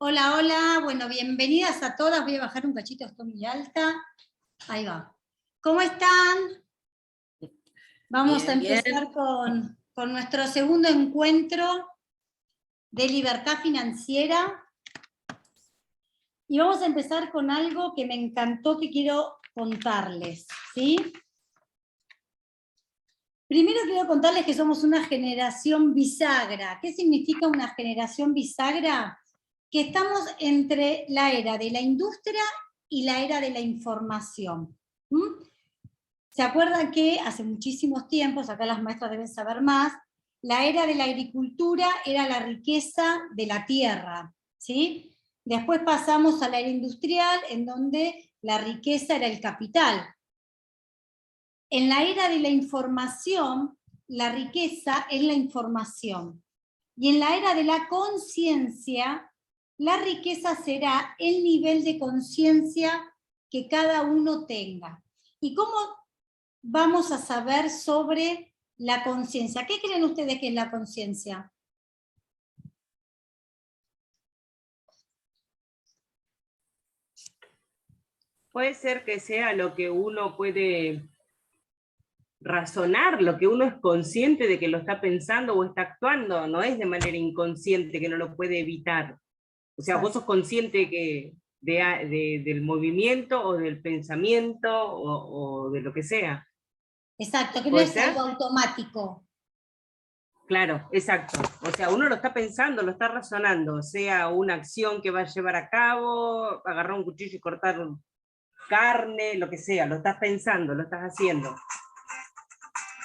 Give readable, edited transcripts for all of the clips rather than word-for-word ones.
Hola, hola, bueno, bienvenidas a todas. Voy a bajar un cachito, esto muy alta. Ahí va. ¿Cómo están? Vamos a Bien, bien. empezar con nuestro segundo encuentro de libertad financiera. Y vamos a empezar con algo que me encantó, que quiero contarles, ¿sí? Primero quiero contarles que somos una generación bisagra. ¿Qué significa una generación bisagra? Que estamos entre la era de la industria y la era de la información. ¿Se acuerdan que hace muchísimos tiempos, acá las maestras deben saber más, la era de la agricultura era la riqueza de la tierra, ¿sí? Después pasamos a la era industrial, en donde la riqueza era el capital. En la era de la información, la riqueza es la información. Y en la era de la conciencia, la riqueza será el nivel de conciencia que cada uno tenga. ¿Y cómo vamos a saber sobre la conciencia? ¿Qué creen ustedes que es la conciencia? Puede ser que sea lo que uno puede razonar, lo que uno es consciente de que lo está pensando o está actuando, no es de manera inconsciente que no lo puede evitar. O sea, vos sos consciente del movimiento o del pensamiento o de lo que sea. Exacto, que no ¿Puede es algo ser? automático. Claro, exacto. O sea, uno lo está pensando, lo está razonando, sea una acción que va a llevar a cabo, agarrar un cuchillo y cortar carne, lo que sea, lo estás pensando, lo estás haciendo.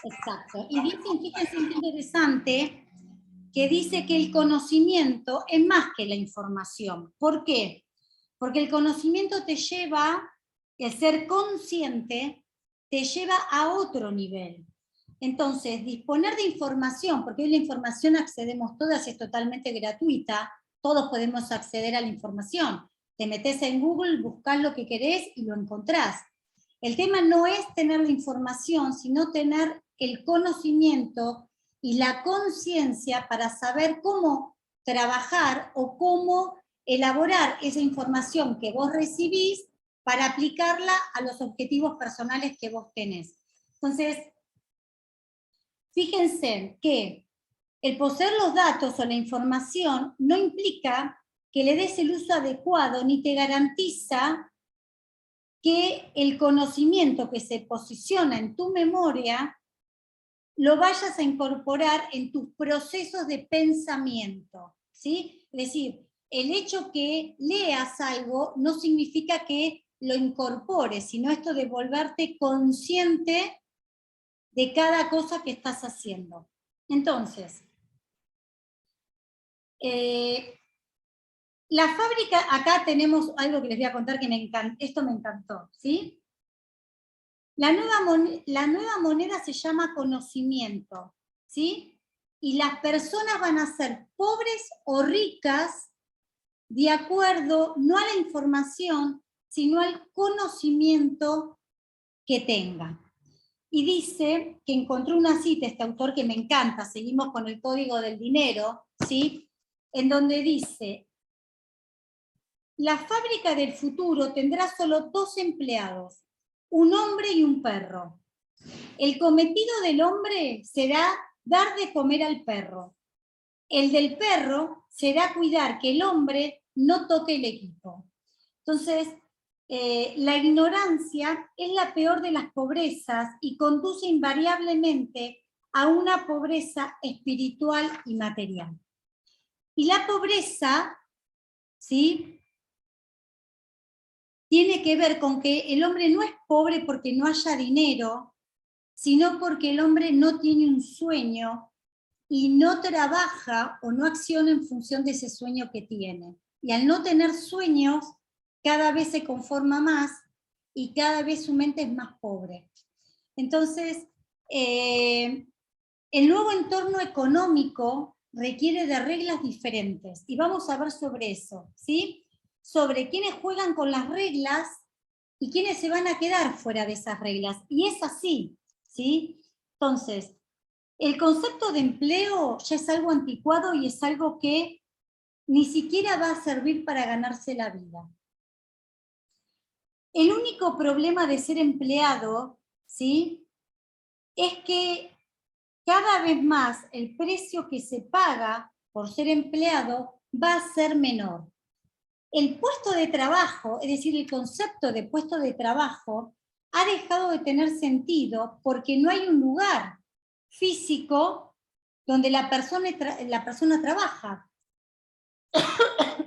Exacto. Y dicen, fíjense qué interesante, que dice que el conocimiento es más que la información. ¿Por qué? Porque el conocimiento te lleva, el ser consciente, te lleva a otro nivel. Entonces, disponer de información, porque hoy la información accedemos todas y es totalmente gratuita, todos podemos acceder a la información. Te metes en Google, buscas lo que querés y lo encontrás. El tema no es tener la información, sino tener el conocimiento y la conciencia para saber cómo trabajar o cómo elaborar esa información que vos recibís para aplicarla a los objetivos personales que vos tenés. Entonces, fíjense que el poseer los datos o la información no implica que le des el uso adecuado ni te garantiza que el conocimiento que se posiciona en tu memoria lo vayas a incorporar en tus procesos de pensamiento, ¿sí? Es decir, el hecho que leas algo no significa que lo incorpores, sino esto de volverte consciente de cada cosa que estás haciendo. Entonces, la fábrica, acá tenemos algo que les voy a contar que esto me encantó, ¿sí? La nueva moneda se llama conocimiento, ¿sí? Y las personas van a ser pobres o ricas de acuerdo no a la información, sino al conocimiento que tengan. Y dice que encontró una cita, este autor que me encanta, seguimos con el código del dinero, ¿sí? En donde dice, la fábrica del futuro tendrá solo 2 empleados, un hombre y un perro. El cometido del hombre será dar de comer al perro. El del perro será cuidar que el hombre no toque el equipo. Entonces, la ignorancia es la peor de las pobrezas y conduce invariablemente a una pobreza espiritual y material. Y la pobreza, ¿sí?, tiene que ver con que el hombre no es pobre porque no haya dinero, sino porque el hombre no tiene un sueño y no trabaja o no acciona en función de ese sueño que tiene. Y al no tener sueños, cada vez se conforma más y cada vez su mente es más pobre. Entonces, el nuevo entorno económico requiere de reglas diferentes y vamos a ver sobre eso, ¿sí? Sobre quiénes juegan con las reglas y quiénes se van a quedar fuera de esas reglas. Y es así, ¿sí? Entonces, el concepto de empleo ya es algo anticuado y es algo que ni siquiera va a servir para ganarse la vida. El único problema de ser empleado, ¿sí?, es que cada vez más el precio que se paga por ser empleado va a ser menor. El puesto de trabajo, es decir, el concepto de puesto de trabajo, ha dejado de tener sentido porque no hay un lugar físico donde la persona trabaja.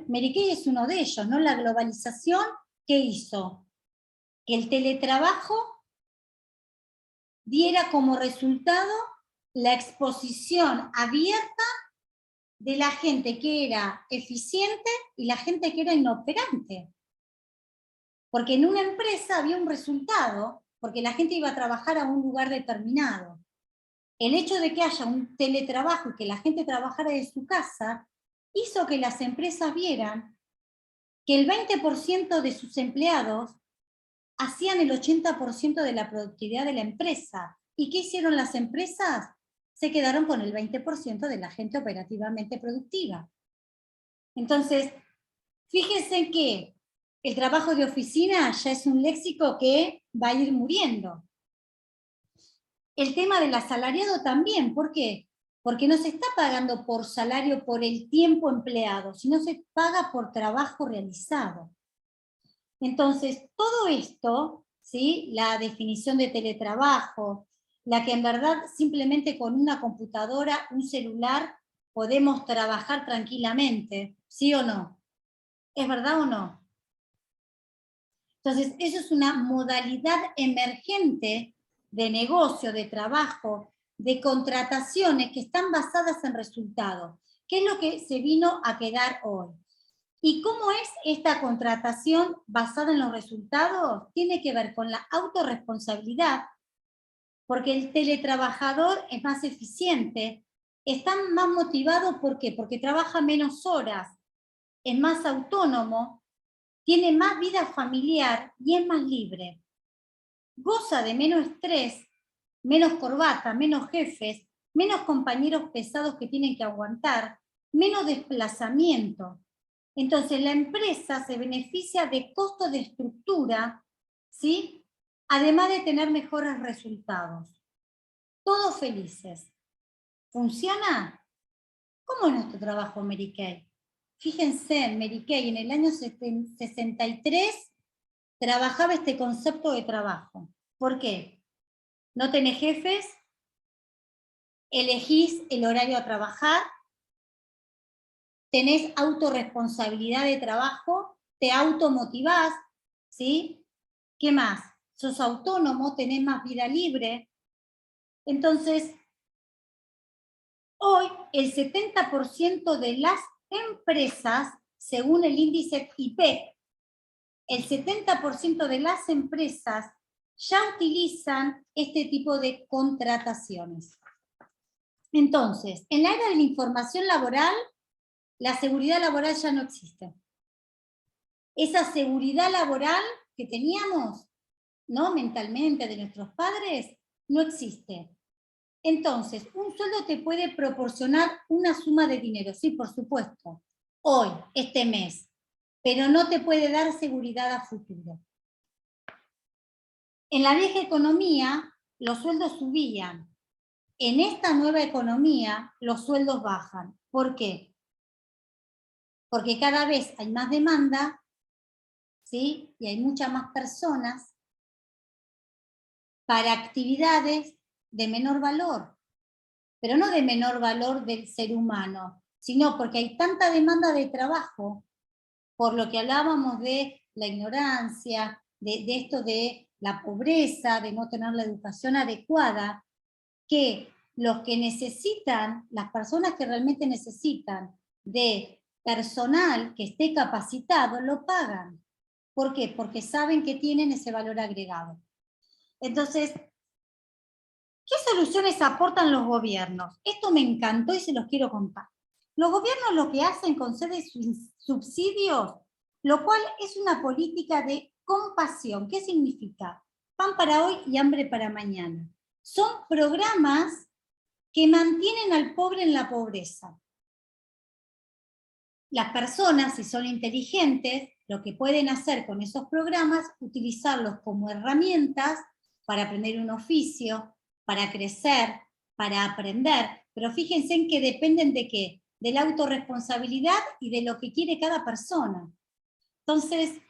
Mary Kay es uno de ellos, ¿no? La globalización, ¿qué hizo? Que el teletrabajo diera como resultado la exposición abierta de la gente que era eficiente y la gente que era inoperante. Porque en una empresa había un resultado, porque la gente iba a trabajar a un lugar determinado. El hecho de que haya un teletrabajo y que la gente trabajara de su casa hizo que las empresas vieran que el 20% de sus empleados hacían el 80% de la productividad de la empresa. ¿Y qué hicieron las empresas? Se quedaron con el 20% de la gente operativamente productiva. Entonces, fíjense que el trabajo de oficina ya es un léxico que va a ir muriendo. El tema del asalariado también, ¿por qué? Porque no se está pagando por salario por el tiempo empleado, sino se paga por trabajo realizado. Entonces, todo esto, ¿sí?, la definición de teletrabajo, la que en verdad simplemente con una computadora, un celular, podemos trabajar tranquilamente, ¿sí o no? ¿Es verdad o no? Entonces, eso es una modalidad emergente de negocio, de trabajo, de contrataciones que están basadas en resultados. ¿Qué es lo que se vino a quedar hoy? ¿Y cómo es esta contratación basada en los resultados? Tiene que ver con la autorresponsabilidad, porque el teletrabajador es más eficiente, está más motivado, ¿por qué? Porque trabaja menos horas, es más autónomo, tiene más vida familiar y es más libre. Goza de menos estrés, menos corbata, menos jefes, menos compañeros pesados que tienen que aguantar, menos desplazamiento. Entonces la empresa se beneficia de costos de estructura, ¿sí?, además de tener mejores resultados. Todos felices. ¿Funciona? ¿Cómo es nuestro trabajo, Mary Kay? Fíjense, Mary Kay en el año 63 trabajaba este concepto de trabajo. ¿Por qué? No tenés jefes, elegís el horario a trabajar, tenés autorresponsabilidad de trabajo, te automotivás, ¿sí? ¿Qué más? Sos autónomo, tenés más vida libre. Entonces, hoy el 70% de las empresas, según el índice IP, el 70% de las empresas ya utilizan este tipo de contrataciones. Entonces, en la era de la información laboral, la seguridad laboral ya no existe. Esa seguridad laboral que teníamos, ¿no?, mentalmente de nuestros padres, no existe. Entonces, un sueldo te puede proporcionar una suma de dinero, sí, por supuesto, hoy, este mes, pero no te puede dar seguridad a futuro. En la vieja economía, los sueldos subían. En esta nueva economía, los sueldos bajan. ¿Por qué? Porque cada vez hay más demanda, ¿sí?, y hay muchas más personas para actividades de menor valor, pero no de menor valor del ser humano, sino porque hay tanta demanda de trabajo, por lo que hablábamos de la ignorancia, de esto de la pobreza, de no tener la educación adecuada, que los que necesitan, las personas que realmente necesitan de personal que esté capacitado, lo pagan. ¿Por qué? Porque saben que tienen ese valor agregado. Entonces, ¿qué soluciones aportan los gobiernos? Esto me encantó y se los quiero contar. Los gobiernos lo que hacen conceden subsidios, lo cual es una política de compasión. ¿Qué significa? Pan para hoy y hambre para mañana. Son programas que mantienen al pobre en la pobreza. las personas, si son inteligentes, lo que pueden hacer con esos programas, utilizarlos como herramientas para aprender un oficio, para crecer, para aprender, pero fíjense en que dependen de qué, de la autorresponsabilidad y de lo que quiere cada persona. Entonces,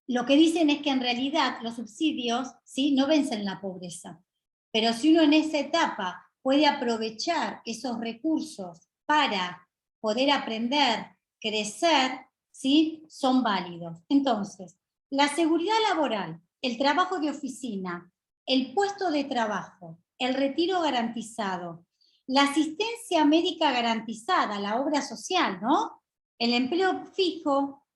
lo que dicen es que en realidad los subsidios, ¿sí?, no vencen la pobreza, pero si uno en esa etapa puede aprovechar esos recursos para poder aprender, crecer, ¿sí?, son válidos. Entonces, la seguridad laboral, el trabajo de oficina, el puesto de trabajo, el retiro garantizado, la asistencia médica garantizada, la obra social, ¿no?, el empleo fijo,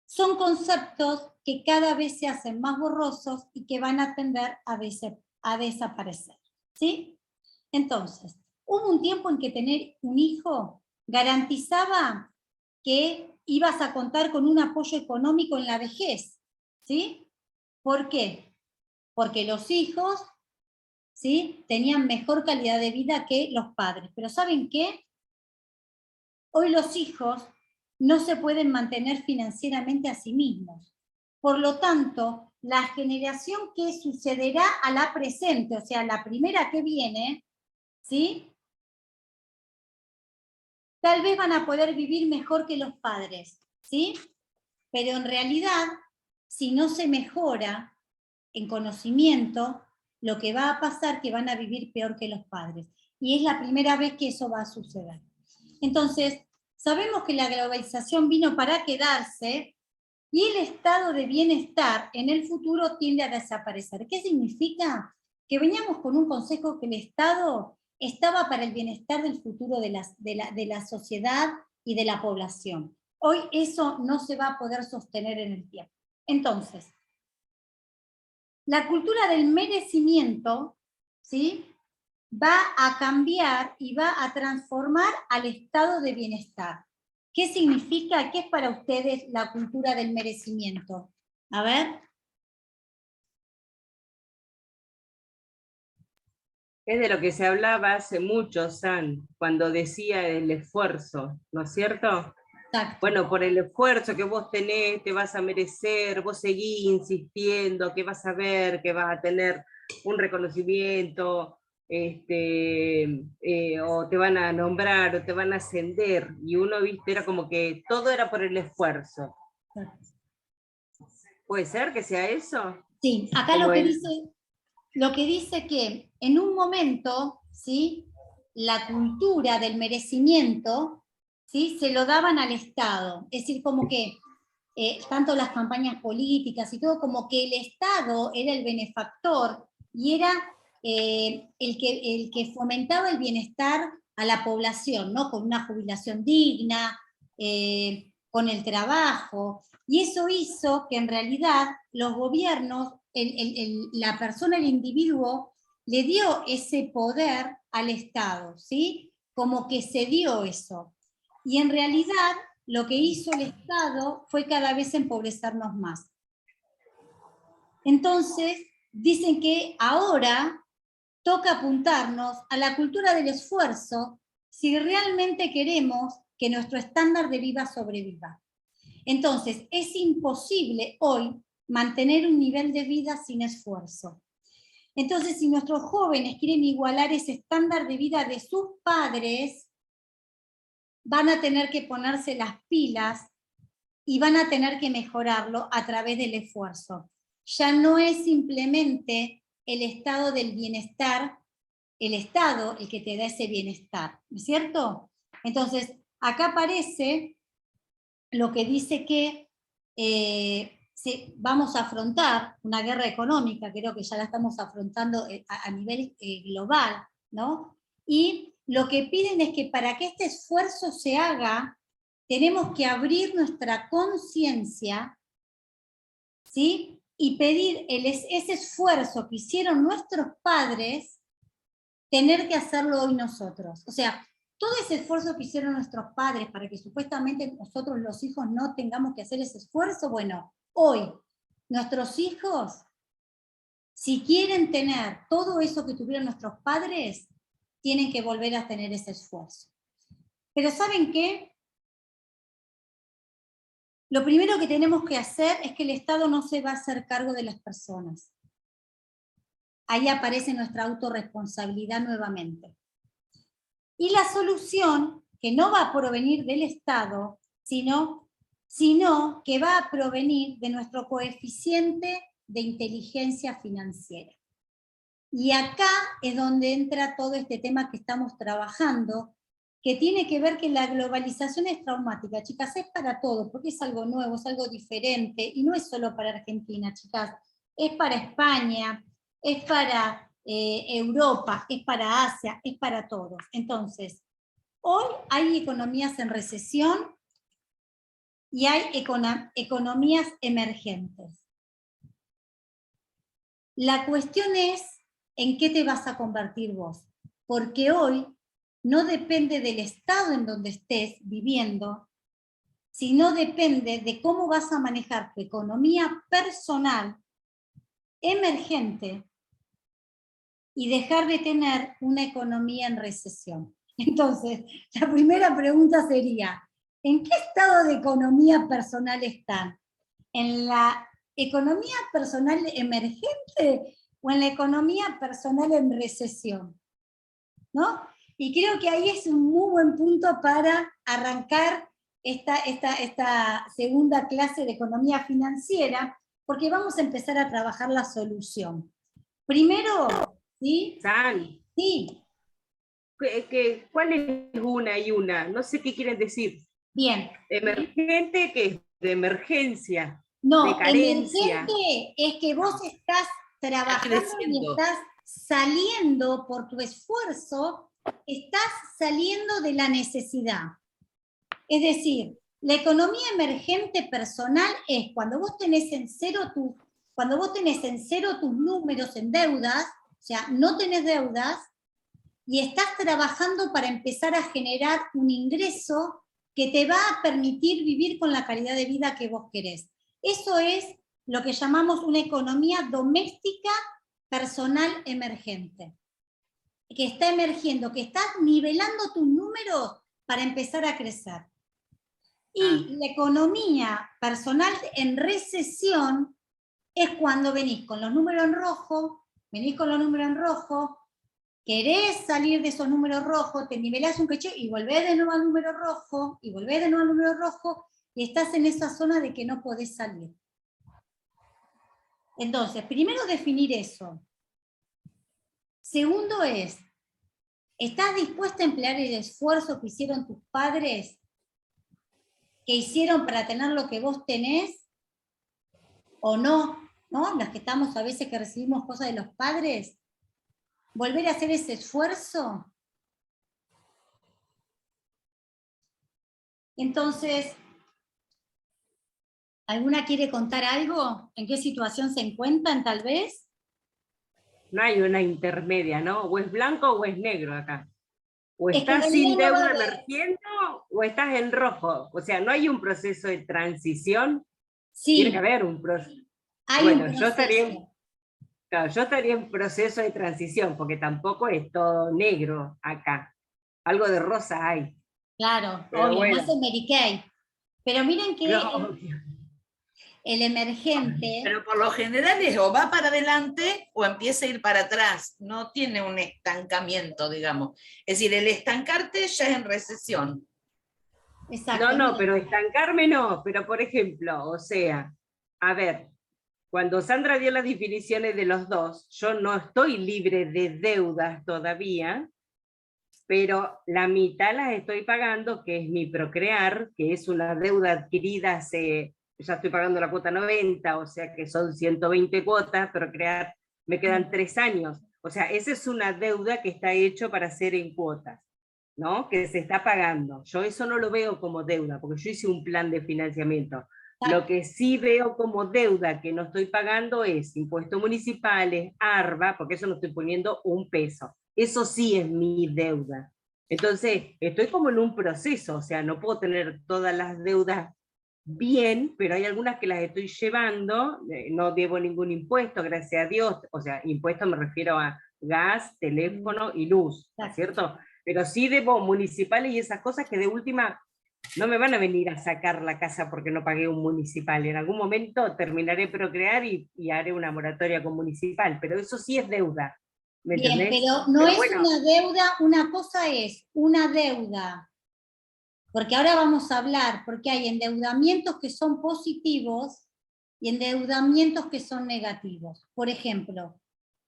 son conceptos que cada vez se hacen más borrosos y que van a tender a desaparecer, ¿sí? Entonces, hubo un tiempo en que tener un hijo garantizaba que ibas a contar con un apoyo económico en la vejez, ¿sí? ¿Por qué? Porque los hijos, ¿sí?, tenían mejor calidad de vida que los padres. Pero ¿saben qué? Hoy los hijos no se pueden mantener financieramente a sí mismos. Por lo tanto, la generación que sucederá a la presente, o sea, la primera que viene, ¿sí?, tal vez van a poder vivir mejor que los padres, ¿sí? Pero en realidad, si no se mejora en conocimiento, lo que va a pasar es que van a vivir peor que los padres. Y es la primera vez que eso va a suceder. Entonces, sabemos que la globalización vino para quedarse y el estado de bienestar en el futuro tiende a desaparecer. ¿Qué significa? Que veníamos con un consejo que el Estado estaba para el bienestar del futuro de la sociedad y de la población. Hoy eso no se va a poder sostener en el tiempo. Entonces, la cultura del merecimiento, ¿sí?, va a cambiar y va a transformar al estado de bienestar. ¿Qué significa? ¿Qué es para ustedes la cultura del merecimiento? A ver. Es de lo que se hablaba hace mucho, San, cuando decía el esfuerzo, ¿no es cierto? Exacto. Bueno, por el esfuerzo que vos tenés, te vas a merecer, vos seguís insistiendo, que vas a ver, que vas a tener un reconocimiento, o te van a nombrar, o te van a ascender, y uno, viste, era como que todo era por el esfuerzo. ¿Puede ser que sea eso? Sí, acá como lo que dice que en un momento, ¿sí?, la cultura del merecimiento, ¿sí?, se lo daban al Estado. Es decir, como que tanto las campañas políticas y todo, como que el Estado era el benefactor y era el que fomentaba el bienestar a la población, ¿no?, con una jubilación digna, con el trabajo, y eso hizo que en realidad los gobiernos, la persona, el individuo, le dio ese poder al Estado, ¿sí?, como que se dio eso. Y en realidad lo que hizo el Estado fue cada vez empobrecernos más. Entonces, dicen que ahora toca apuntarnos a la cultura del esfuerzo si realmente queremos que nuestro estándar de vida sobreviva. Entonces, es imposible hoy mantener un nivel de vida sin esfuerzo. Entonces, si nuestros jóvenes quieren igualar ese estándar de vida de sus padres, van a tener que ponerse las pilas y van a tener que mejorarlo a través del esfuerzo. Ya no es simplemente el estado del bienestar, el Estado el que te da ese bienestar, ¿no es cierto? Entonces, acá aparece lo que dice que vamos a afrontar una guerra económica, creo que ya la estamos afrontando a nivel global, ¿no? Y lo que piden es que para que este esfuerzo se haga, tenemos que abrir nuestra conciencia, ¿sí?, y pedir ese esfuerzo que hicieron nuestros padres, tener que hacerlo hoy nosotros. O sea, todo ese esfuerzo que hicieron nuestros padres para que supuestamente nosotros los hijos no tengamos que hacer ese esfuerzo, bueno, hoy nuestros hijos, si quieren tener todo eso que tuvieron nuestros padres, tienen que volver a tener ese esfuerzo. Pero ¿saben qué? Lo primero que tenemos que hacer es que el Estado no se va a hacer cargo de las personas. Ahí aparece nuestra autorresponsabilidad nuevamente. Y la solución, que no va a provenir del Estado, sino que va a provenir de nuestro coeficiente de inteligencia financiera. Y acá es donde entra todo este tema que estamos trabajando, que tiene que ver que la globalización es traumática, chicas, es para todo, porque es algo nuevo, es algo diferente, y no es solo para Argentina, chicas, es para España, es para Europa, es para Asia, es para todos. Entonces, hoy hay economías en recesión y hay economías emergentes. La cuestión es en qué te vas a convertir vos, porque hoy no depende del estado en donde estés viviendo, sino depende de cómo vas a manejar tu economía personal emergente y dejar de tener una economía en recesión. Entonces, la primera pregunta sería, ¿en qué estado de economía personal están? ¿En la economía personal emergente o en la economía personal en recesión? ¿No? Y creo que ahí es un muy buen punto para arrancar esta segunda clase de economía financiera, porque vamos a empezar a trabajar la solución. Primero, ¿sí? San, Sí. ¿cuál es una y una? No sé qué quieren decir. Bien. Emergente, que es de emergencia, No, de carencia. emergente es que vos estás trabajando y estás saliendo por tu esfuerzo, estás saliendo de la necesidad. Es decir, la economía emergente personal es cuando vos tenés en cero tus números en deudas, o sea, no tenés deudas, y estás trabajando para empezar a generar un ingreso que te va a permitir vivir con la calidad de vida que vos querés. Eso es lo que llamamos una economía doméstica personal emergente, que está emergiendo, que estás nivelando tus números para empezar a crecer. Y la economía personal en recesión es cuando venís con los números en rojo, querés salir de esos números rojos, te nivelás un cacho y volvés de nuevo al número rojo, y estás en esa zona de que no podés salir. Entonces, primero definir eso. Segundo es, ¿estás dispuesta a emplear el esfuerzo que hicieron tus padres, que hicieron para tener lo que vos tenés? ¿O no? ¿No? Las que estamos a veces que recibimos cosas de los padres. ¿Volver a hacer ese esfuerzo? Entonces, ¿alguna quiere contar algo? ¿En qué situación se encuentran, tal vez? No hay una intermedia, ¿no? O es blanco o es negro acá. O Es que en estás realidad sin no va a deuda haber. emergiendo o estás en rojo. O sea, no hay un proceso de transición. Tiene que Sí, haber un proceso. hay Bueno, un yo proceso. estaría en proceso de transición, porque tampoco es todo negro acá. Algo de rosa hay. Claro, Pero obvio, más bueno, en Mary Kay. Pero miren que no, el emergente, Pero por lo general es o va para adelante o empieza a ir para atrás. No tiene un estancamiento, digamos. Es decir, el estancarte ya es en recesión. exacto, no, miren, pero estancarme no. Pero por ejemplo, o sea, a ver, cuando Sandra dio las definiciones de los dos, yo no estoy libre de deudas todavía, pero la mitad las estoy pagando, que es mi Procrear, que es una deuda adquirida hace, ya estoy pagando la cuota 90, o sea que son 120 cuotas, Procrear me quedan 3 años. O sea, esa es una deuda que está hecho para hacer en cuotas, ¿no? Que se está pagando. Yo eso no lo veo como deuda, porque yo hice un plan de financiamiento. Lo que sí veo como deuda que no estoy pagando es impuestos municipales, ARBA, porque eso no estoy poniendo un peso. Eso sí es mi deuda. Entonces, estoy como en un proceso, o sea, no puedo tener todas las deudas bien, pero hay algunas que las estoy llevando, no debo ningún impuesto, gracias a Dios, o sea, impuesto me refiero a gas, teléfono y luz, ¿no es cierto? pero sí debo municipales y esas cosas que de última no me van a venir a sacar la casa porque no pagué un municipal. En algún momento terminaré Procrear y haré una moratoria con municipal, pero eso sí es deuda. ¿Me Bien, entendés? pero no Pero es bueno, una deuda, una cosa es una deuda, porque ahora vamos a hablar, porque hay endeudamientos que son positivos y endeudamientos que son negativos. Por ejemplo,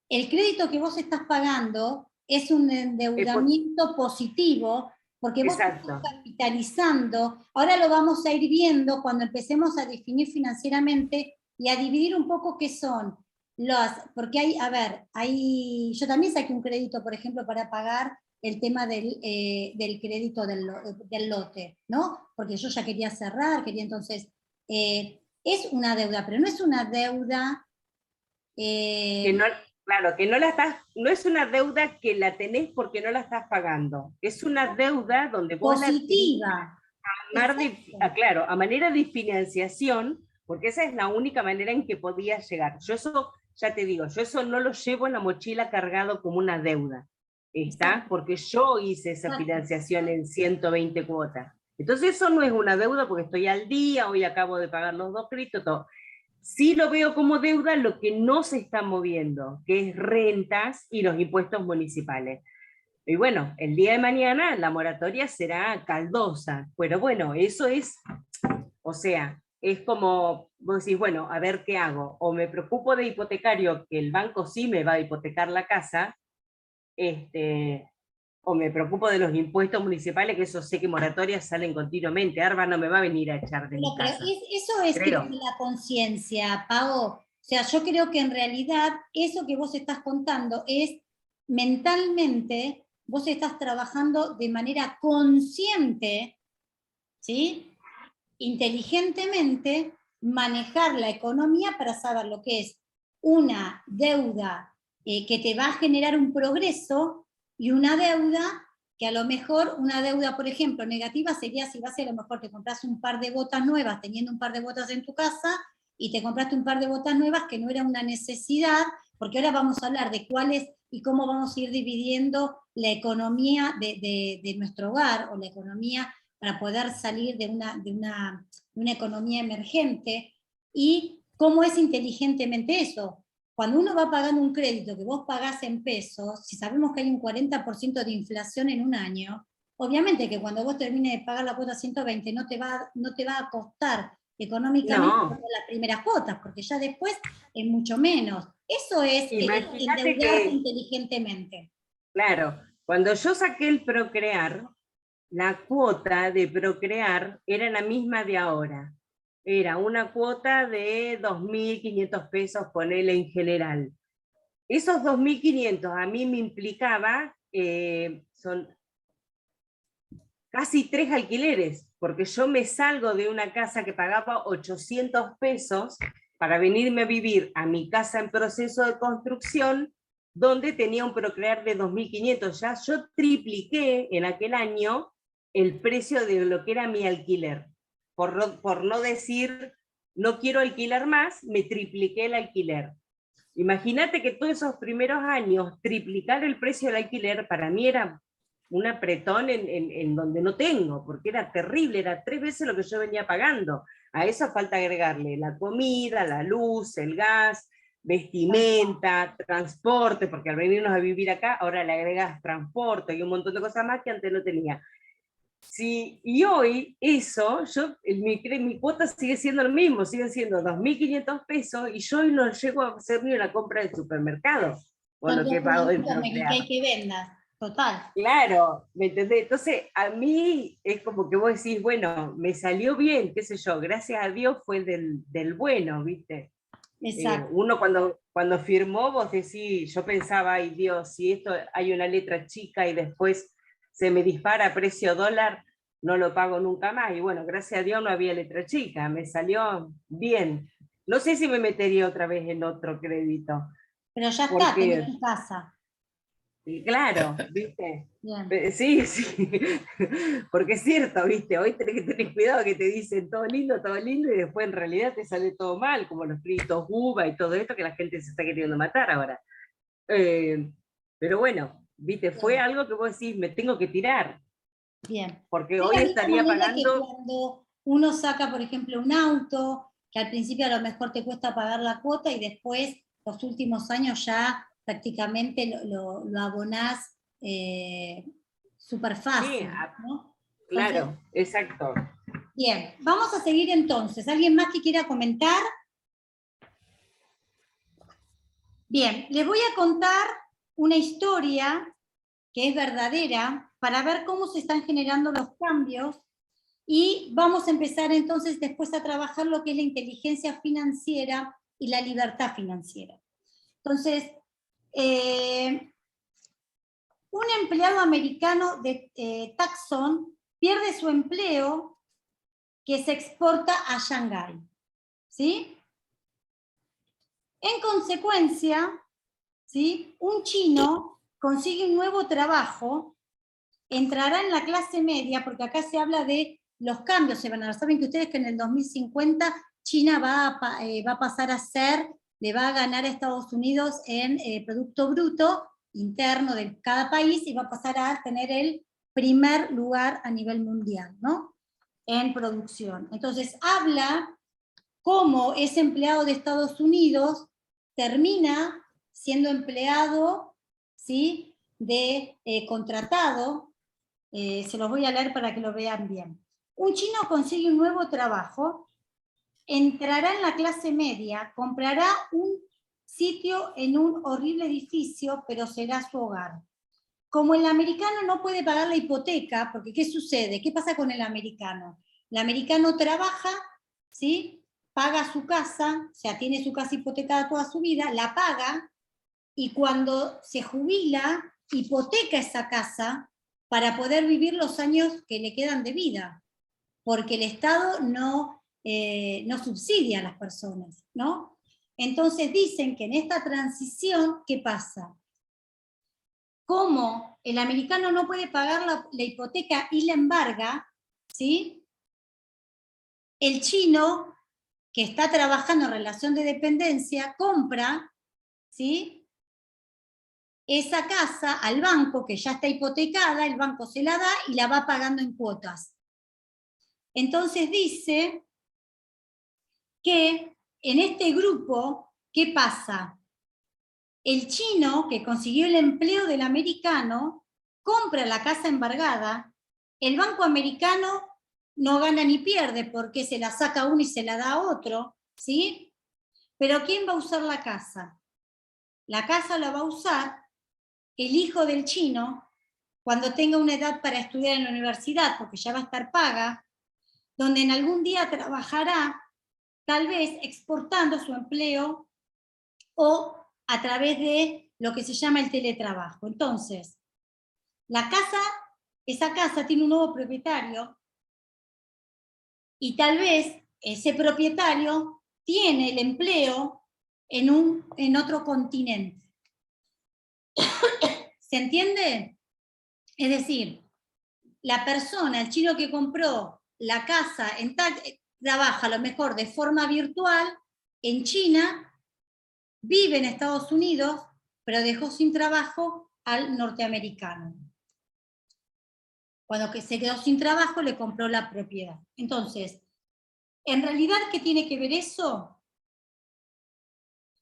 el crédito que vos estás pagando es un endeudamiento positivo, porque vos te estás exacto. capitalizando. Ahora lo vamos a ir viendo cuando empecemos a definir financieramente y a dividir un poco qué son porque hay, a ver, yo también saqué un crédito, por ejemplo, para pagar el tema del crédito del lote, ¿no? Porque yo ya quería cerrar, entonces, es una deuda, pero no es una deuda Que no, eh, claro, que no la estás, no es una deuda que la tenés porque no la estás pagando. Es una deuda donde vos la adquirís positiva. Exacto. claro, a manera de financiación, porque esa es la única manera en que podía llegar. Yo eso, ya te digo, yo eso no lo llevo en la mochila cargado como una deuda, ¿está? Exacto. Porque yo hice esa Exacto. financiación en 120 cuotas. Entonces eso no es una deuda porque estoy al día, hoy acabo de pagar los 2 créditos, todo. Sí lo veo como deuda lo que no se está moviendo, que es rentas y los impuestos municipales. Y bueno, el día de mañana la moratoria será caldosa, pero bueno, eso es, o sea, es como, vos decís, bueno, a ver qué hago, o me preocupo de hipotecario, que el banco sí me va a hipotecar la casa, o me preocupo de los impuestos municipales, que eso sé que moratorias salen continuamente, Arba no me va a venir a echar de mi Pero casa, eso es creo. tener la conciencia, Pau. O sea, yo creo que en realidad eso que vos estás contando es mentalmente, vos estás trabajando de manera consciente, ¿sí? Inteligentemente, manejar la economía para saber lo que es una deuda que te va a generar un progreso y una deuda que a lo mejor, una deuda, por ejemplo, negativa sería si vas a lo mejor te compras un par de botas nuevas, teniendo un par de botas en tu casa, y te compraste un par de botas nuevas que no era una necesidad, porque ahora vamos a hablar de cuáles y cómo vamos a ir dividiendo la economía de nuestro hogar, o la economía para poder salir de una economía emergente, y cómo es inteligentemente eso. Cuando uno va pagando un crédito que vos pagás en pesos, si sabemos que hay un 40% de inflación en un año, obviamente que cuando vos termines de pagar la cuota 120 no te va a costar económicamente como No, las primeras cuotas, porque ya después es mucho menos. Eso es imagínate endeudarse que, inteligentemente. claro, cuando yo saqué el Procrear, la cuota de Procrear era la misma de ahora. Era una cuota de 2.500 pesos, ponele en general. Esos 2.500 a mí me implicaba, son casi 3 alquileres, porque yo me salgo de una casa que pagaba 800 pesos para venirme a vivir a mi casa en proceso de construcción, donde tenía un Procrear de 2.500. Ya yo tripliqué en aquel año el precio de lo que era mi alquiler. Por no decir, no quiero alquilar más, me tripliqué el alquiler. Imagínate que todos esos primeros años, triplicar el precio del alquiler para mí era un apretón en donde no tengo, porque era terrible, era 3 veces lo que yo venía pagando. A eso falta agregarle la comida, la luz, el gas, vestimenta, transporte, porque al venirnos a vivir acá, ahora le agregas transporte y un montón de cosas más que antes no tenía. Sí, y hoy eso, mi cuota sigue siendo lo mismo, sigue siendo 2.500 pesos, y yo hoy no llego a hacer ni una compra de supermercado con Son lo que pago de 2.500 que Procrear. hay que vendas, total. Claro, ¿me entendés? Entonces, a mí es como que vos decís, bueno, me salió bien, qué sé yo, gracias a Dios fue del bueno, ¿viste? Exacto. Uno cuando firmó, vos decís, yo pensaba, ay Dios, si esto hay una letra chica y después se me dispara precio dólar, no lo pago nunca más. Y bueno, gracias a Dios no había letra chica, me salió bien. No sé si me metería otra vez en otro crédito, Pero ya está, tenés porque tu casa. claro, ¿viste? Bien. Sí, sí, porque es cierto, ¿viste? Hoy tenés que tener cuidado que te dicen todo lindo, y después en realidad te sale todo mal, como los créditos UVA y todo esto que la gente se está queriendo matar ahora. Eh, pero bueno, Viste, fue algo que vos decís, me tengo que tirar. Bien. Porque hoy estaría pagando... Que cuando uno saca, por ejemplo, un auto, que al principio a lo mejor te cuesta pagar la cuota y después, los últimos años ya prácticamente lo abonás súper fácil, Sí, ¿no? claro, Entonces, exacto. bien, vamos a seguir entonces. ¿Alguien más que quiera comentar? Bien, les voy a contar una historia que es verdadera para ver cómo se están generando los cambios y vamos a empezar entonces después a trabajar lo que es la inteligencia financiera y la libertad financiera. Entonces, un empleado americano de Tucson pierde su empleo que se exporta a Shanghái, ¿sí? En consecuencia, ¿sí? Un chino consigue un nuevo trabajo, entrará en la clase media, porque acá se habla de los cambios, se van a dar. Saben que ustedes que en el 2050 China va a pasar a ser, le va a ganar a Estados Unidos en Producto Bruto interno de cada país y va a pasar a tener el primer lugar a nivel mundial, ¿no? En producción. Entonces habla cómo ese empleado de Estados Unidos termina siendo empleado, ¿sí? De contratado, se los voy a leer para que lo vean bien. Un chino consigue un nuevo trabajo, entrará en la clase media, comprará un sitio en un horrible edificio, pero será su hogar. Como el americano no puede pagar la hipoteca, porque ¿qué sucede? ¿Qué pasa con el americano? El americano trabaja, ¿sí? Paga su casa, o sea, tiene su casa hipotecada toda su vida, la paga, y cuando se jubila, hipoteca esa casa para poder vivir los años que le quedan de vida, porque el Estado no subsidia a las personas, ¿no? Entonces dicen que en esta transición, ¿qué pasa? Como el americano no puede pagar la hipoteca y la embarga, ¿sí? El chino, que está trabajando en relación de dependencia, compra, ¿sí? Esa casa al banco, que ya está hipotecada, el banco se la da y la va pagando en cuotas. Entonces dice que en este grupo, ¿qué pasa? El chino, que consiguió el empleo del americano, compra la casa embargada, el banco americano no gana ni pierde porque se la saca uno y se la da a otro, ¿sí? Pero ¿quién va a usar la casa? La casa la va a usar el hijo del chino cuando tenga una edad para estudiar en la universidad, porque ya va a estar paga, donde en algún día trabajará, tal vez exportando su empleo o a través de lo que se llama el teletrabajo. Entonces, esa casa tiene un nuevo propietario y tal vez ese propietario tiene el empleo en otro continente. ¿Se entiende? Es decir, la persona, el chino que compró la casa, trabaja a lo mejor de forma virtual en China, vive en Estados Unidos, pero dejó sin trabajo al norteamericano. Cuando se quedó sin trabajo, le compró la propiedad. Entonces, en realidad, ¿qué tiene que ver eso?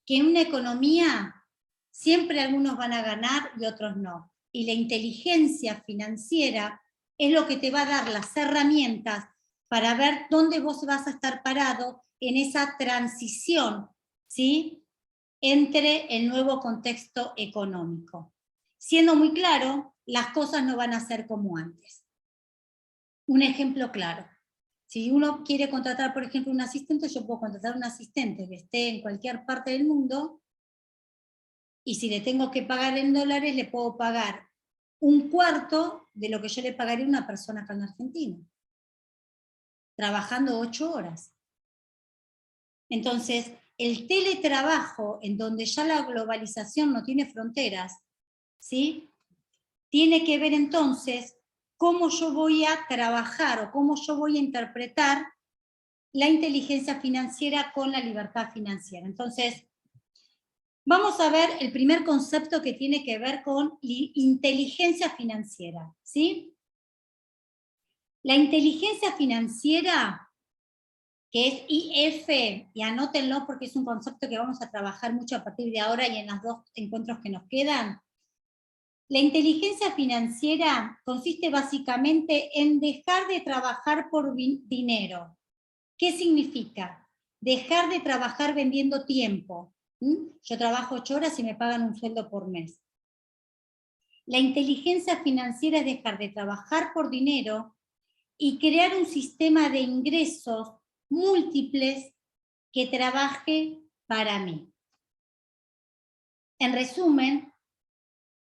Que en una economía siempre algunos van a ganar y otros no. Y la inteligencia financiera es lo que te va a dar las herramientas para ver dónde vos vas a estar parado en esa transición, ¿sí? Entre el nuevo contexto económico. Siendo muy claro, las cosas no van a ser como antes. Un ejemplo claro. Si uno quiere contratar, por ejemplo, un asistente, yo puedo contratar un asistente que esté en cualquier parte del mundo y si le tengo que pagar en dólares, le puedo pagar un cuarto de lo que yo le pagaría a una persona acá en Argentina, trabajando 8 horas. Entonces, el teletrabajo, en donde ya la globalización no tiene fronteras, ¿sí? Tiene que ver entonces cómo yo voy a trabajar o cómo yo voy a interpretar la inteligencia financiera con la libertad financiera. Entonces, Vamos a ver el primer concepto que tiene que ver con inteligencia financiera, ¿sí? La inteligencia financiera, que es IF, y anótenlo porque es un concepto que vamos a trabajar mucho a partir de ahora y en los 2 encuentros que nos quedan. La inteligencia financiera consiste básicamente en dejar de trabajar por dinero. ¿Qué significa? Dejar de trabajar vendiendo tiempo. Yo trabajo 8 horas y me pagan un sueldo por mes. La inteligencia financiera es dejar de trabajar por dinero y crear un sistema de ingresos múltiples que trabaje para mí. En resumen,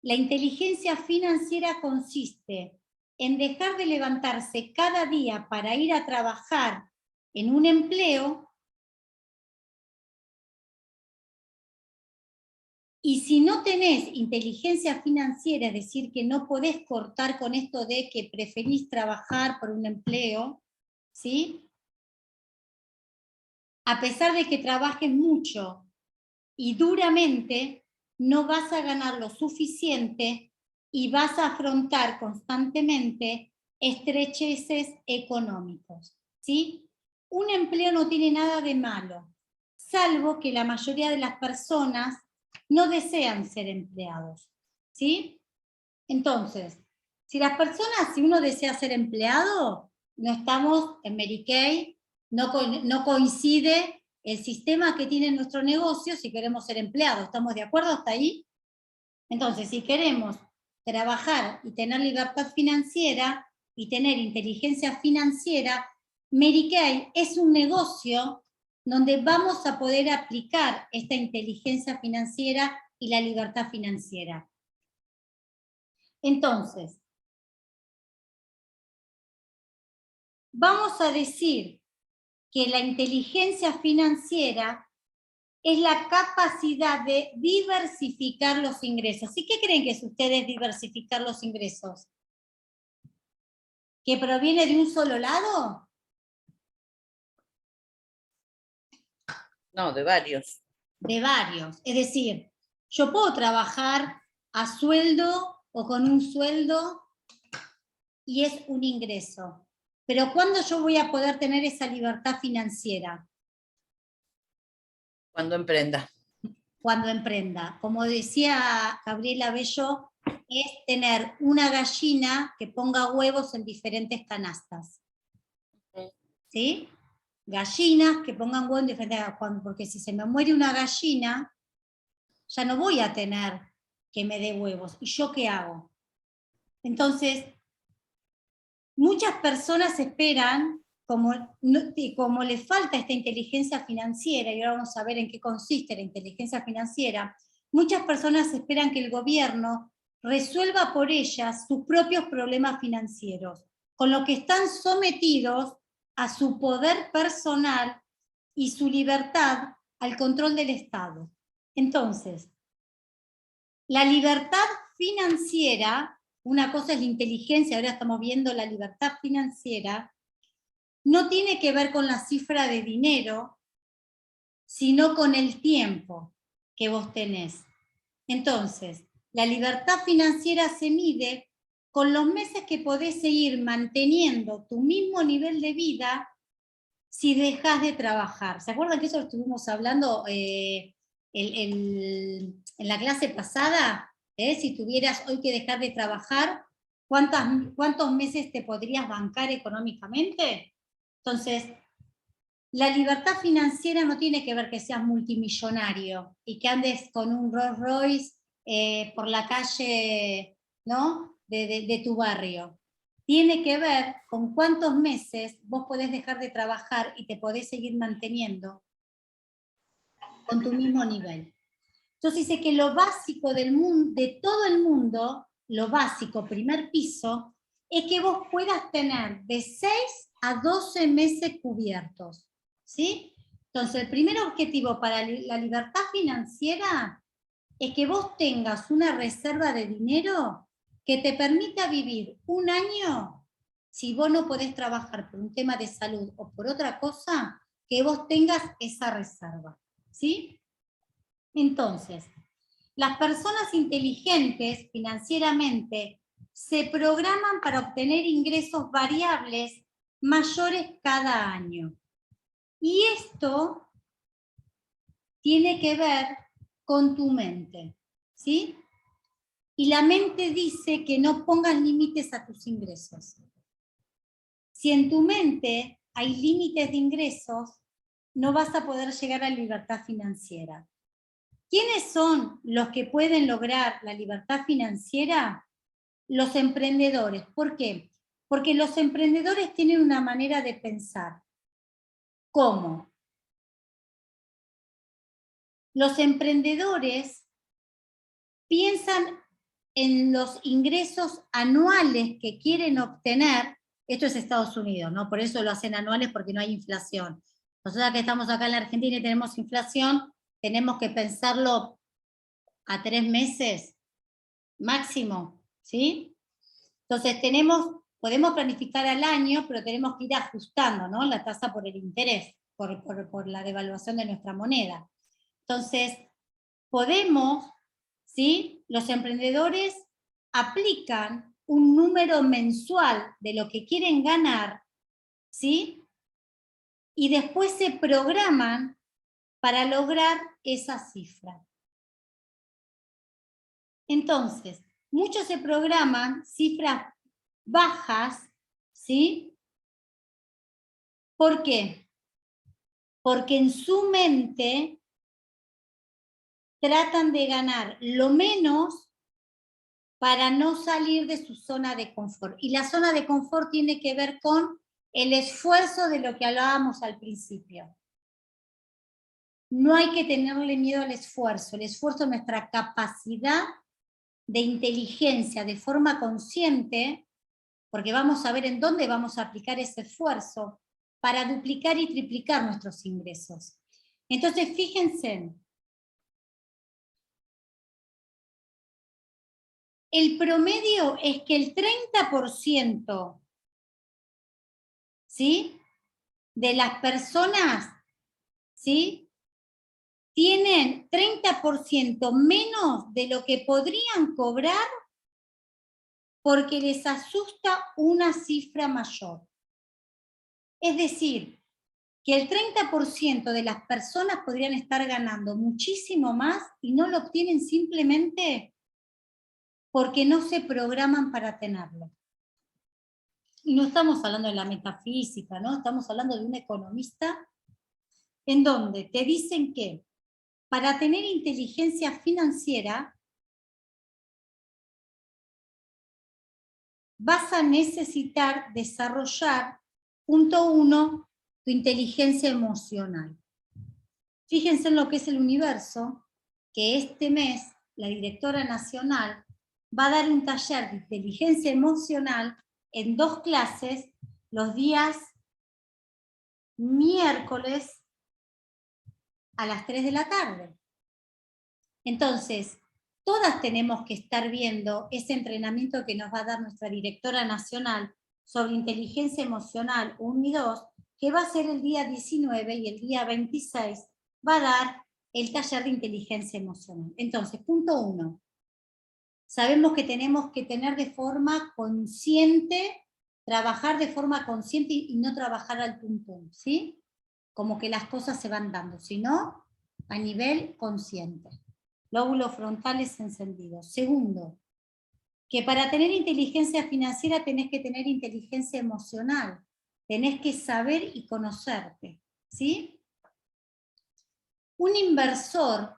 la inteligencia financiera consiste en dejar de levantarse cada día para ir a trabajar en un empleo y si no tenés inteligencia financiera, es decir, que no podés cortar con esto de que preferís trabajar por un empleo, ¿sí? A pesar de que trabajes mucho y duramente, no vas a ganar lo suficiente y vas a afrontar constantemente estrecheces económicos, ¿sí? Un empleo no tiene nada de malo, salvo que la mayoría de las personas no desean ser empleados, ¿sí? Entonces, si uno desea ser empleado, no estamos en Mary Kay, no coincide el sistema que tiene nuestro negocio si queremos ser empleados. ¿Estamos de acuerdo hasta ahí? Entonces, si queremos trabajar y tener libertad financiera y tener inteligencia financiera, Mary Kay es un negocio donde vamos a poder aplicar esta inteligencia financiera y la libertad financiera. Entonces, vamos a decir que la inteligencia financiera es la capacidad de diversificar los ingresos. ¿Y qué creen que es ustedes diversificar los ingresos? ¿Que proviene de un solo lado? No, de varios. De varios. Es decir, yo puedo trabajar a sueldo o con un sueldo y es un ingreso. Pero ¿cuándo yo voy a poder tener esa libertad financiera? Cuando emprenda. Cuando emprenda. Como decía Gabriela Bello, es tener una gallina que ponga huevos en diferentes canastas. ¿Sí? Gallinas que pongan huevos en diferentes canastas, porque si se me muere una gallina, ya no voy a tener que me dé huevos. ¿Y yo qué hago? Entonces, muchas personas esperan, como les falta esta inteligencia financiera, y ahora vamos a ver en qué consiste la inteligencia financiera, muchas personas esperan que el gobierno resuelva por ellas sus propios problemas financieros, con lo que están sometidos a su poder personal y su libertad al control del Estado. Entonces, la libertad financiera, una cosa es la inteligencia, ahora estamos viendo la libertad financiera, no tiene que ver con la cifra de dinero, sino con el tiempo que vos tenés. Entonces, la libertad financiera se mide con los meses que podés seguir manteniendo tu mismo nivel de vida si dejas de trabajar. ¿Se acuerdan que eso lo estuvimos hablando en la clase pasada? Si tuvieras hoy que dejar de trabajar, ¿cuántos meses te podrías bancar económicamente? Entonces, la libertad financiera no tiene que ver que seas multimillonario y que andes con un Rolls Royce por la calle, ¿no? de tu barrio. Tiene que ver con cuántos meses vos podés dejar de trabajar y te podés seguir manteniendo con tu mismo nivel. Entonces dice que lo básico del mundo, de todo el mundo, lo básico, primer piso, es que vos puedas tener de 6 a 12 meses cubiertos, ¿sí? Entonces el primer objetivo para la libertad financiera es que vos tengas una reserva de dinero que te permita vivir un año, si vos no podés trabajar por un tema de salud o por otra cosa, que vos tengas esa reserva, ¿sí? Entonces, las personas inteligentes financieramente se programan para obtener ingresos variables mayores cada año. Y esto tiene que ver con tu mente, ¿sí? Y la mente dice que no pongas límites a tus ingresos. Si en tu mente hay límites de ingresos, no vas a poder llegar a la libertad financiera. ¿Quiénes son los que pueden lograr la libertad financiera? Los emprendedores. ¿Por qué? Porque los emprendedores tienen una manera de pensar. ¿Cómo? Los emprendedores piensan en los ingresos anuales que quieren obtener. Esto es Estados Unidos, ¿no? Por eso lo hacen anuales, porque no hay inflación. Nosotros que estamos acá en la Argentina y tenemos inflación, tenemos que pensarlo a 3 meses máximo, ¿sí? Entonces podemos planificar al año, pero tenemos que ir ajustando, ¿no? La tasa por el interés, por la devaluación de nuestra moneda. Entonces, podemos, ¿sí? Los emprendedores aplican un número mensual de lo que quieren ganar, ¿sí? Y después se programan para lograr esa cifra. Entonces, muchos se programan cifras bajas, ¿sí? ¿Por qué? Porque en su mente tratan de ganar lo menos para no salir de su zona de confort. Y la zona de confort tiene que ver con el esfuerzo de lo que hablábamos al principio. No hay que tenerle miedo al esfuerzo. El esfuerzo es nuestra capacidad de inteligencia de forma consciente, porque vamos a ver en dónde vamos a aplicar ese esfuerzo para duplicar y triplicar nuestros ingresos. Entonces, fíjense, el promedio es que el 30%, ¿sí?, de las personas, ¿sí?, tienen 30% menos de lo que podrían cobrar porque les asusta una cifra mayor. Es decir, que el 30% de las personas podrían estar ganando muchísimo más y no lo obtienen simplemente porque no se programan para tenerlo. Y no estamos hablando de la metafísica, ¿no? Estamos hablando de un economista en donde te dicen que para tener inteligencia financiera vas a necesitar desarrollar, punto 1, tu inteligencia emocional. Fíjense en lo que es el universo, que este mes la directora nacional va a dar un taller de inteligencia emocional en 2 clases los días miércoles a las 3 de la tarde. Entonces, todas tenemos que estar viendo ese entrenamiento que nos va a dar nuestra directora nacional sobre inteligencia emocional 1 y 2, que va a ser el día 19 y el día 26 va a dar el taller de inteligencia emocional. Entonces, punto 1. Sabemos que tenemos que tener de forma consciente, trabajar de forma consciente y no trabajar al pum, ¿sí? Como que las cosas se van dando, sino a nivel consciente. Lóbulos frontales encendidos. Segundo, que para tener inteligencia financiera tenés que tener inteligencia emocional. Tenés que saber y conocerte, ¿sí? Un inversor,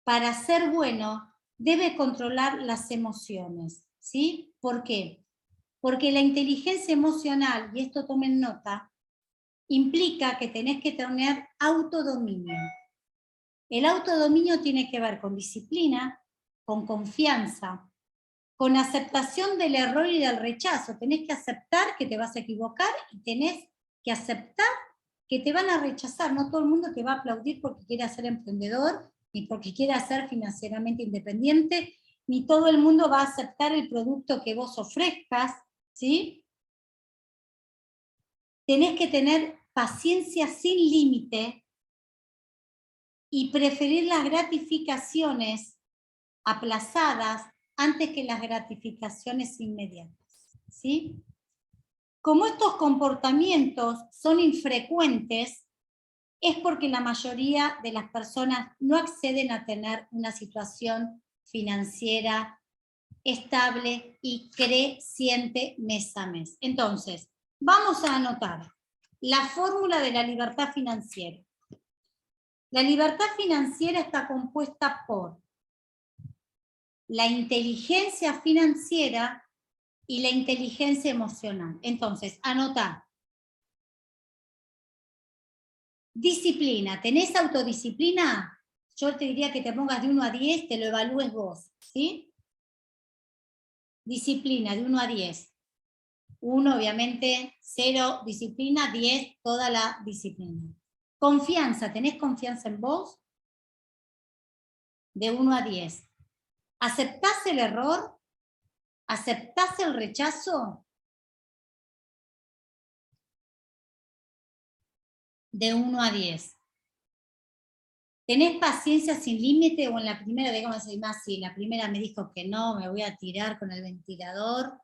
para ser bueno, debe controlar las emociones, ¿sí? ¿Por qué? Porque la inteligencia emocional, y esto tomen nota, implica que tenés que tener autodominio. El autodominio tiene que ver con disciplina, con confianza, con aceptación del error y del rechazo. Tenés que aceptar que te vas a equivocar y tenés que aceptar que te van a rechazar. No todo el mundo te va a aplaudir porque quiera ser emprendedor, ni porque quiera ser financieramente independiente, ni todo el mundo va a aceptar el producto que vos ofrezcas, ¿sí? Tenés que tener paciencia sin límite y preferir las gratificaciones aplazadas antes que las gratificaciones inmediatas, ¿sí? Como estos comportamientos son infrecuentes, es porque la mayoría de las personas no acceden a tener una situación financiera estable y creciente mes a mes. Entonces, vamos a anotar la fórmula de la libertad financiera. La libertad financiera está compuesta por la inteligencia financiera y la inteligencia emocional. Entonces, anota. Disciplina. ¿Tenés autodisciplina? Yo te diría que te pongas de 1 a 10, te lo evalúes vos, ¿sí? Disciplina, de 1 a 10. 1, obviamente, 0, disciplina, 10, toda la disciplina. Confianza, ¿tenés confianza en vos? De 1 a 10. ¿Aceptás el error? ¿Aceptás el rechazo? De 1 a 10. ¿Tenés paciencia sin límite? O en la primera, digamos más, sí, la primera me dijo que no, me voy a tirar con el ventilador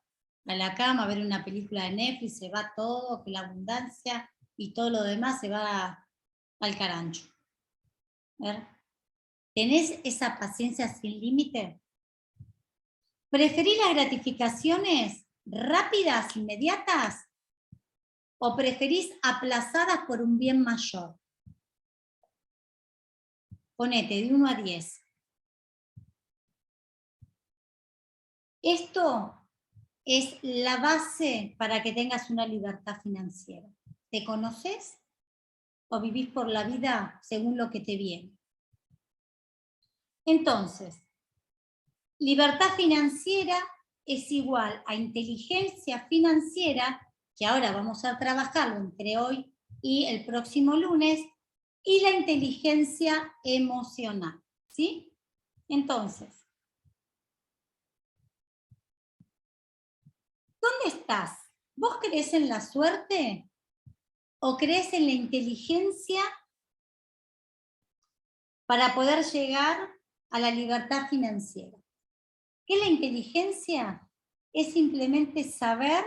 a la cama a ver una película de Netflix, se va todo, que la abundancia y todo lo demás se va al carancho. ¿Tenés esa paciencia sin límite? ¿Preferís las gratificaciones rápidas, inmediatas? ¿O preferís aplazadas por un bien mayor? Ponete de 1 a 10. Esto es la base para que tengas una libertad financiera. ¿Te conoces o vivís por la vida según lo que te viene? Entonces, libertad financiera es igual a inteligencia financiera, que ahora vamos a trabajarlo entre hoy y el próximo lunes, y la inteligencia emocional, ¿sí? Entonces, ¿dónde estás? ¿Vos crees en la suerte o crees en la inteligencia para poder llegar a la libertad financiera? ¿Qué es la inteligencia? Es simplemente saber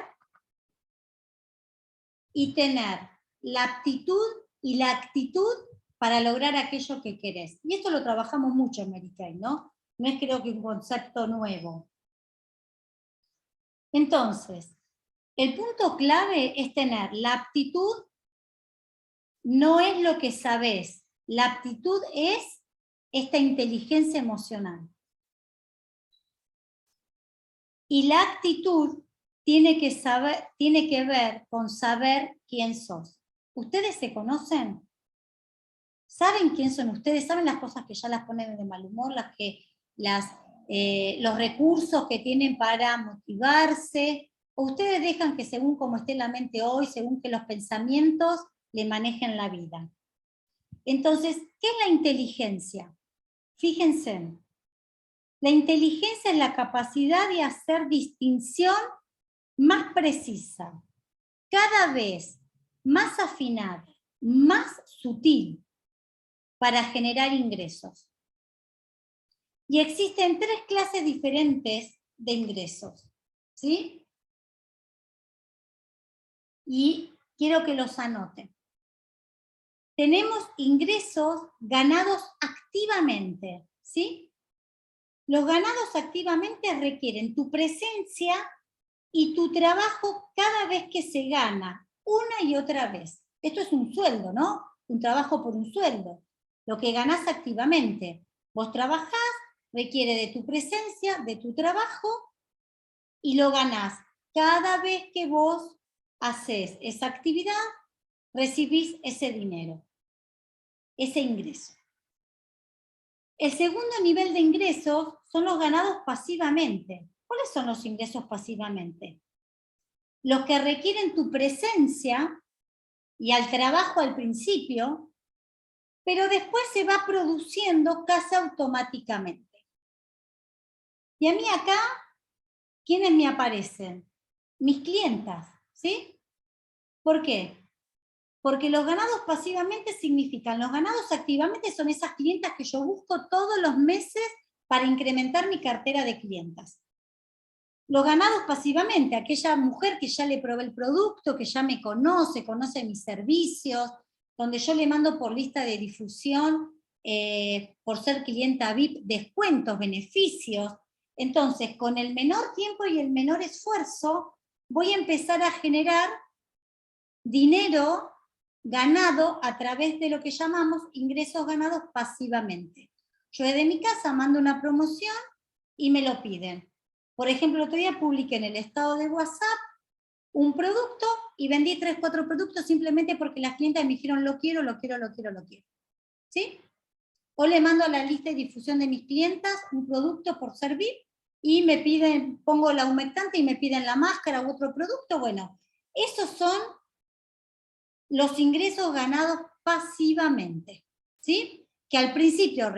y tener la aptitud y la actitud para lograr aquello que querés. Y esto lo trabajamos mucho en Mary Kay, ¿no? No es creo que un concepto nuevo. Entonces, el punto clave es tener la aptitud, no es lo que sabés, la aptitud es esta inteligencia emocional. Y la actitud tiene que ver con saber quién sos. ¿Ustedes se conocen? ¿Saben quién son ustedes? ¿Saben las cosas que ya las ponen de mal humor? Los recursos que tienen para motivarse. ¿O ustedes dejan que según como esté la mente hoy, según que los pensamientos le manejen la vida? Entonces, ¿qué es la inteligencia? Fíjense, la inteligencia es la capacidad de hacer distinción más precisa, cada vez más afinada, más sutil, para generar ingresos. Y existen 3 clases diferentes de ingresos, ¿sí? Y quiero que los anoten. Tenemos ingresos ganados activamente, ¿sí? Los ganados activamente requieren tu presencia y tu trabajo cada vez que se gana, una y otra vez. Esto es un sueldo, ¿no? Un trabajo por un sueldo. Lo que ganás activamente. Vos trabajás, requiere de tu presencia, de tu trabajo, y lo ganás. Cada vez que vos haces esa actividad, recibís ese dinero, ese ingreso. El segundo nivel de ingresos son los ganados pasivamente. ¿Cuáles son los ingresos pasivamente? Los que requieren tu presencia y al trabajo al principio, pero después se va produciendo casi automáticamente. Y a mí acá, ¿quiénes me aparecen? Mis clientas, ¿sí? ¿Por qué? Porque los ganados pasivamente significan, los ganados activamente son esas clientas que yo busco todos los meses para incrementar mi cartera de clientas. Los ganados pasivamente, aquella mujer que ya le probé el producto, que ya me conoce mis servicios, donde yo le mando por lista de difusión, por ser clienta VIP, descuentos, beneficios. Entonces, con el menor tiempo y el menor esfuerzo, voy a empezar a generar dinero ganado a través de lo que llamamos ingresos ganados pasivamente. Yo desde mi casa mando una promoción y me lo piden. Por ejemplo, el otro día publiqué en el estado de WhatsApp un producto y vendí 3, 4 productos simplemente porque las clientas me dijeron lo quiero, lo quiero, lo quiero, lo quiero. ¿Sí? O le mando a la lista de difusión de mis clientas un producto por servir y me piden, pongo la humectante y me piden la máscara u otro producto. Bueno, esos son los ingresos ganados pasivamente, ¿sí? Que al principio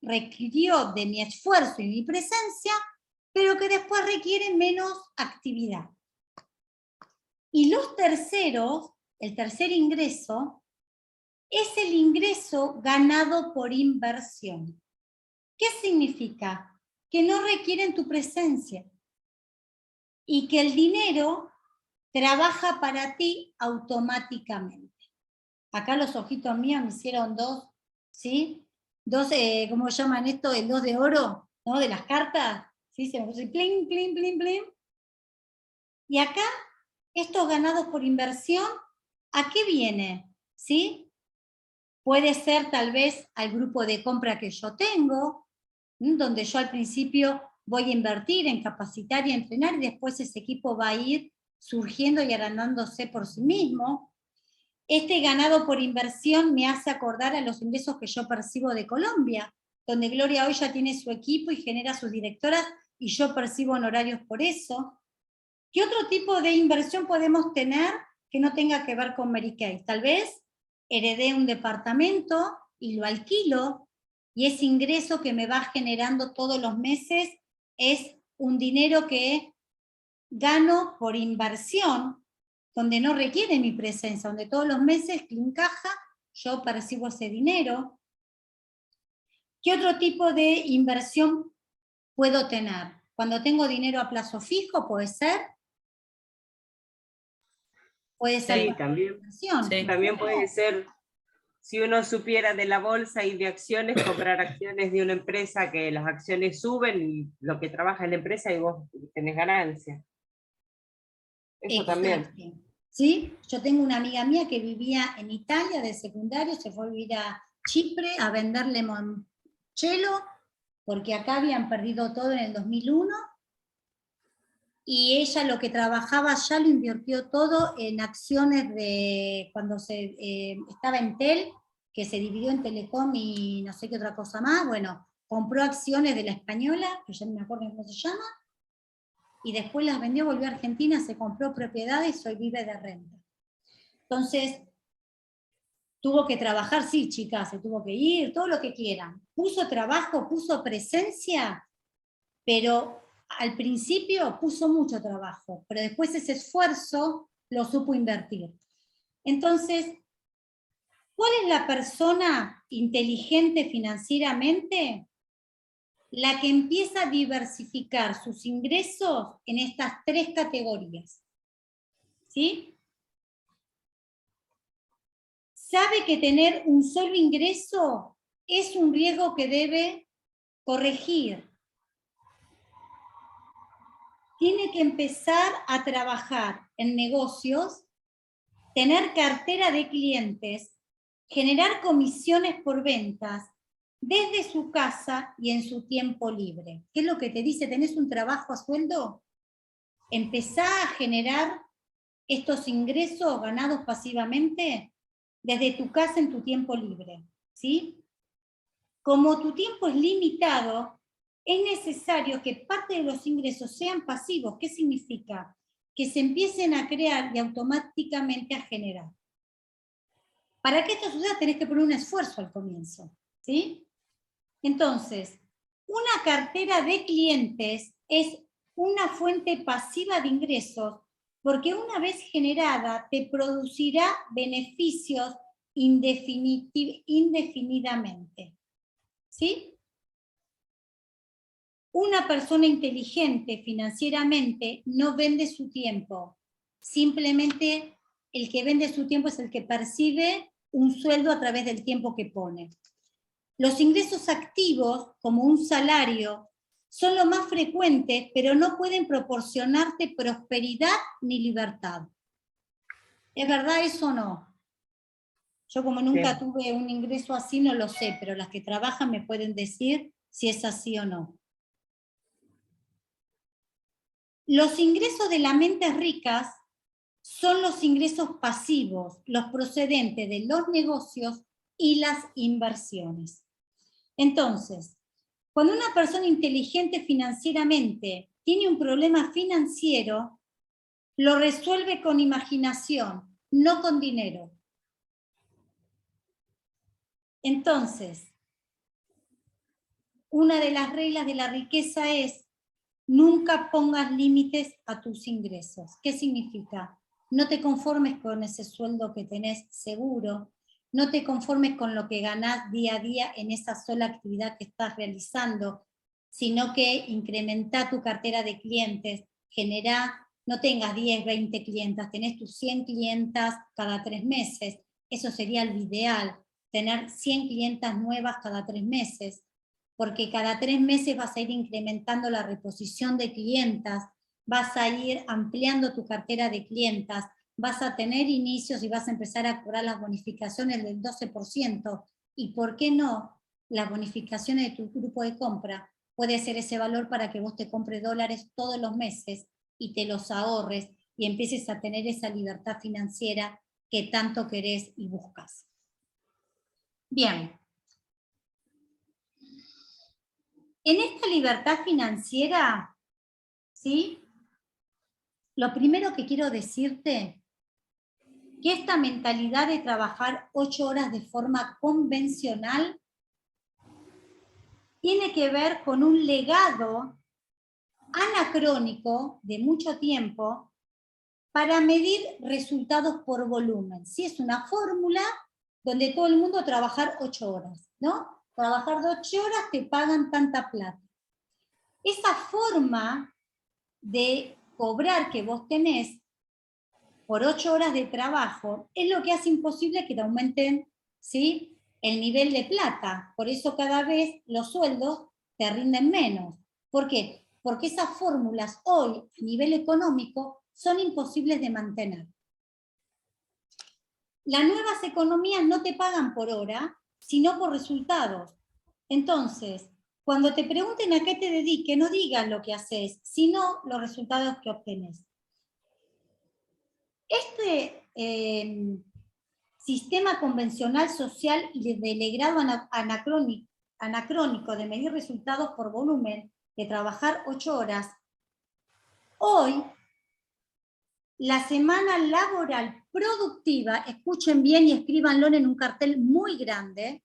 requirió de mi esfuerzo y mi presencia, pero que después requieren menos actividad. Y los terceros, el tercer ingreso, es el ingreso ganado por inversión. ¿Qué significa? Que no requieren tu presencia y que el dinero trabaja para ti automáticamente. Acá los ojitos míos me hicieron dos, ¿sí? Dos, ¿cómo llaman esto? El 2 de oro, ¿no? De las cartas, ¿sí? Se me puso plim, plim, plim, plim. Y acá, estos ganados por inversión, ¿a qué viene? ¿Sí? Puede ser tal vez al grupo de compra que yo tengo, donde yo al principio voy a invertir en capacitar y entrenar, y después ese equipo va a ir surgiendo y agrandándose por sí mismo. Este ganado por inversión me hace acordar a los ingresos que yo percibo de Colombia, donde Gloria hoy ya tiene su equipo y genera sus directoras, y yo percibo honorarios por eso. ¿Qué otro tipo de inversión podemos tener que no tenga que ver con Mary Kay? Tal vez heredé un departamento y lo alquilo, y ese ingreso que me va generando todos los meses es un dinero que gano por inversión, donde no requiere mi presencia, donde todos los meses, clean caja, yo percibo ese dinero. ¿Qué otro tipo de inversión puedo tener? Cuando tengo dinero a plazo fijo, puede ser. Puede ser Sí, también, inversión. Sí. también puede ser, si uno supiera de la bolsa y de acciones, comprar acciones de una empresa que las acciones suben y lo que trabaja en la empresa y vos tenés ganancia. Eso también. Exacto. ¿Sí? Yo tengo una amiga mía que vivía en Italia de secundario, se fue a vivir a Chipre a vender limoncello, porque acá habían perdido todo en el 2001, y ella lo que trabajaba ya lo invirtió todo en acciones de cuando estaba en Tel, que se dividió en Telecom y no sé qué otra cosa más. Bueno, compró acciones de la Española, que ya no me acuerdo cómo se llama, y después las vendió, volvió a Argentina, se compró propiedades y hoy vive de renta. Entonces, tuvo que trabajar, sí, chicas, se tuvo que ir, todo lo que quieran. Puso trabajo, puso presencia, pero al principio puso mucho trabajo, pero después ese esfuerzo lo supo invertir. Entonces, ¿cuál es la persona inteligente financieramente? La que empieza a diversificar sus ingresos en estas 3 categorías. ¿Sí? Sabe que tener un solo ingreso es un riesgo que debe corregir. Tiene que empezar a trabajar en negocios, tener cartera de clientes, generar comisiones por ventas desde su casa y en su tiempo libre. ¿Qué es lo que te dice? ¿Tenés un trabajo a sueldo? Empezá a generar estos ingresos ganados pasivamente desde tu casa en tu tiempo libre, ¿sí? Como tu tiempo es limitado, es necesario que parte de los ingresos sean pasivos. ¿Qué significa? Que se empiecen a crear y automáticamente a generar. Para que esto suceda tenés que poner un esfuerzo al comienzo, ¿sí? Entonces, una cartera de clientes es una fuente pasiva de ingresos porque una vez generada te producirá beneficios indefinidamente. ¿Sí? Una persona inteligente financieramente no vende su tiempo. Simplemente el que vende su tiempo es el que percibe un sueldo a través del tiempo que pone. Los ingresos activos, como un salario, son lo más frecuentes, pero no pueden proporcionarte prosperidad ni libertad. ¿Es verdad eso o no? Yo como nunca tuve un ingreso así no lo sé, pero las que trabajan me pueden decir si es así o no. Los ingresos de las mentes ricas son los ingresos pasivos, los procedentes de los negocios y las inversiones. Entonces, cuando una persona inteligente financieramente tiene un problema financiero, lo resuelve con imaginación, no con dinero. Entonces, una de las reglas de la riqueza es nunca pongas límites a tus ingresos. ¿Qué significa? No te conformes con ese sueldo que tenés seguro, no te conformes con lo que ganás día a día en esa sola actividad que estás realizando, sino que incrementa tu cartera de clientes, genera, no tengas 10, 20 clientas, tenés tus 100 clientas cada 3 meses, eso sería lo ideal, tener 100 clientas nuevas cada 3 meses, porque cada 3 meses vas a ir incrementando la reposición de clientas, vas a ir ampliando tu cartera de clientas, vas a tener inicios y vas a empezar a cobrar las bonificaciones del 12%, y por qué no, las bonificaciones de tu grupo de compra, puede ser ese valor para que vos te compres dólares todos los meses y te los ahorres y empieces a tener esa libertad financiera que tanto querés y buscas. Bien. En esta libertad financiera, ¿sí? Lo primero que quiero decirte, que esta mentalidad de trabajar 8 horas de forma convencional tiene que ver con un legado anacrónico de mucho tiempo para medir resultados por volumen. ¿Sí? Es una fórmula donde todo el mundo trabajar 8 horas, ¿no? Trabajar 8 horas te pagan tanta plata. Esa forma de cobrar que vos tenés por 8 horas de trabajo es lo que hace imposible que te aumenten, ¿sí?, el nivel de plata. Por eso cada vez los sueldos te rinden menos. ¿Por qué? Porque esas fórmulas hoy a nivel económico son imposibles de mantener. Las nuevas economías no te pagan por hora, sino por resultados. Entonces, cuando te pregunten a qué te dediques, no digas lo que haces, sino los resultados que obtenés. Este sistema convencional social y de legrado anacrónico de medir resultados por volumen, de trabajar 8 horas, hoy la semana laboral productiva, escuchen bien y escríbanlo en un cartel muy grande,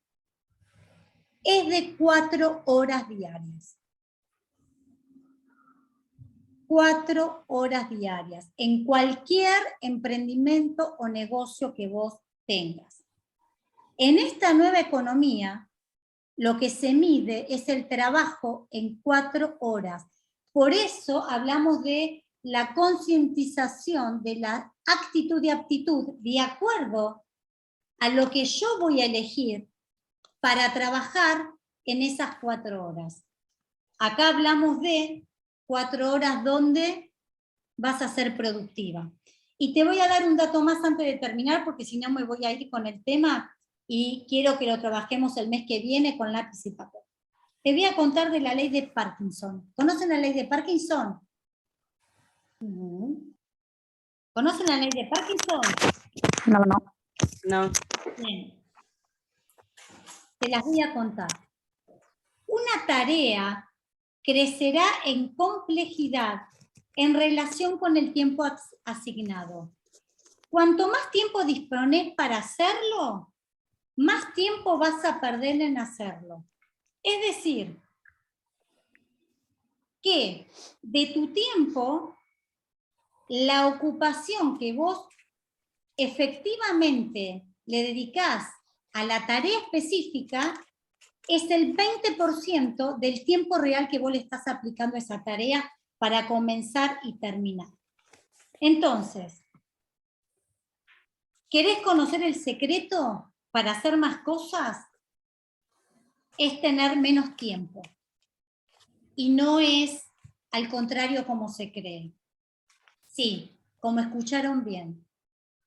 es de 4 horas diarias. 4 horas diarias en cualquier emprendimiento o negocio que vos tengas. En esta nueva economía, lo que se mide es el trabajo en 4 horas. Por eso hablamos de la concientización de la actitud y aptitud de acuerdo a lo que yo voy a elegir para trabajar en esas 4 horas. Acá hablamos de 4 horas donde vas a ser productiva. Y te voy a dar un dato más antes de terminar, porque si no me voy a ir con el tema y quiero que lo trabajemos el mes que viene con lápiz y papel. Te voy a contar de la ley de Parkinson. ¿Conocen la ley de Parkinson? ¿Conocen la ley de Parkinson? No. Bien. Te las voy a contar. Una tarea crecerá en complejidad en relación con el tiempo asignado. Cuanto más tiempo dispones para hacerlo, más tiempo vas a perder en hacerlo. Es decir, que de tu tiempo la ocupación que vos efectivamente le dedicás a la tarea específica es el 20% del tiempo real que vos le estás aplicando a esa tarea para comenzar y terminar. Entonces, ¿querés conocer el secreto para hacer más cosas? Es tener menos tiempo. Y no es al contrario como se cree. Sí, como escucharon bien.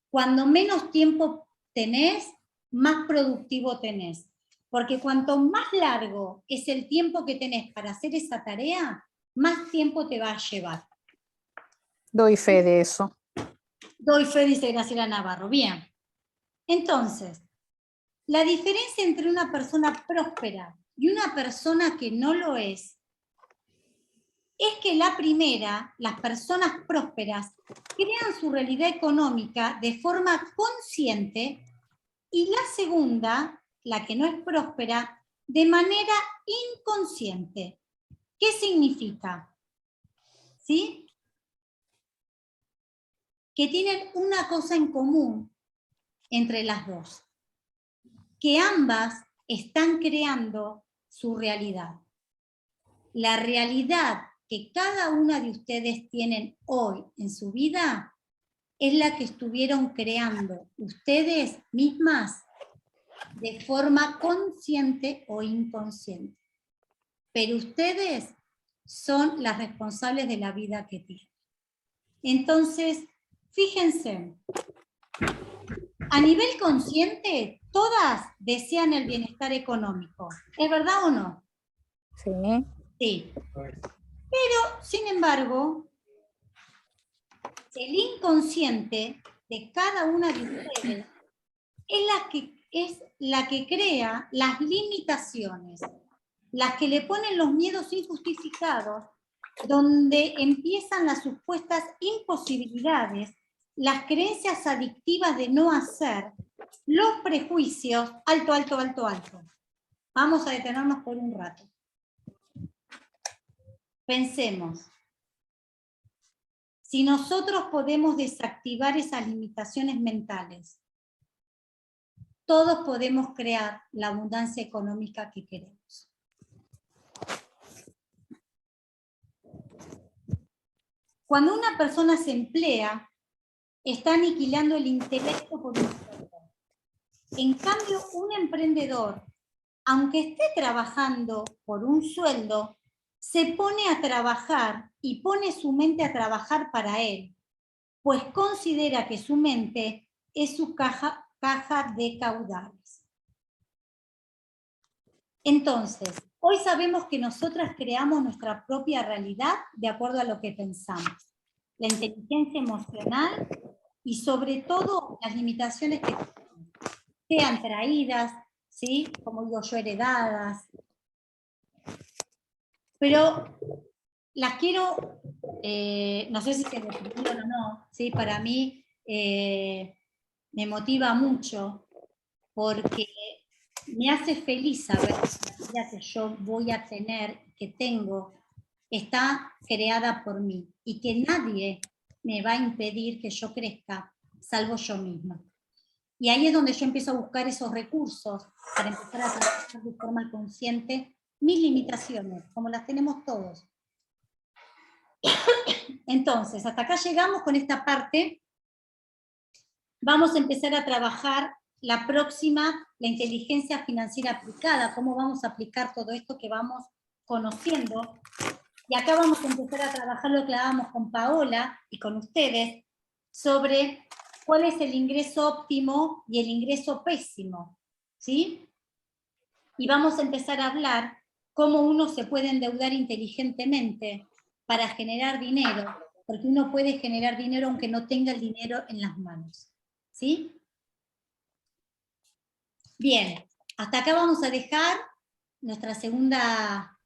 Cuando menos tiempo tenés, más productivo tenés. Porque cuanto más largo es el tiempo que tenés para hacer esa tarea, más tiempo te va a llevar. Doy fe de eso. Doy fe, dice Graciela Navarro. Bien. Entonces, la diferencia entre una persona próspera y una persona que no lo es que la primera, las personas prósperas, crean su realidad económica de forma consciente, y la segunda, la que no es próspera, de manera inconsciente. ¿Qué significa? ¿Sí? Que tienen una cosa en común entre las dos, que ambas están creando su realidad. La realidad que cada una de ustedes tienen hoy en su vida es la que estuvieron creando ustedes mismas de forma consciente o inconsciente. Pero ustedes son las responsables de la vida que tienen. Entonces, fíjense, a nivel consciente, todas desean el bienestar económico. ¿Es verdad o no? Sí. Sí. Pero, sin embargo, el inconsciente de cada una de ustedes es la que crea las limitaciones, las que le ponen los miedos injustificados, donde empiezan las supuestas imposibilidades, las creencias adictivas de no hacer, los prejuicios, alto, alto, alto, alto. Vamos a detenernos por un rato. Pensemos. Si nosotros podemos desactivar esas limitaciones mentales, todos podemos crear la abundancia económica que queremos. Cuando una persona se emplea, está aniquilando el intelecto por un sueldo. En cambio, un emprendedor, aunque esté trabajando por un sueldo, se pone a trabajar y pone su mente a trabajar para él, pues considera que su mente es su caja de caudales. Entonces, hoy sabemos que nosotras creamos nuestra propia realidad de acuerdo a lo que pensamos. La inteligencia emocional y sobre todo las limitaciones que sean traídas, ¿sí? Como digo yo, heredadas. Pero las quiero, no sé si se repitieron o no, ¿sí? Para mí me motiva mucho porque me hace feliz saber que la vida que yo voy a tener, que tengo, está creada por mí y que nadie me va a impedir que yo crezca, salvo yo misma. Y ahí es donde yo empiezo a buscar esos recursos para empezar a trabajar de forma consciente mis limitaciones, como las tenemos todos. Entonces, hasta acá llegamos con esta parte. Vamos a empezar a trabajar la próxima, la inteligencia financiera aplicada, cómo vamos a aplicar todo esto que vamos conociendo. Y acá vamos a empezar a trabajar lo que hablábamos con Paola y con ustedes, sobre cuál es el ingreso óptimo y el ingreso pésimo, ¿sí? Y vamos a empezar a hablar cómo uno se puede endeudar inteligentemente para generar dinero, porque uno puede generar dinero aunque no tenga el dinero en las manos, ¿sí? Bien, hasta acá vamos a dejar nuestra segunda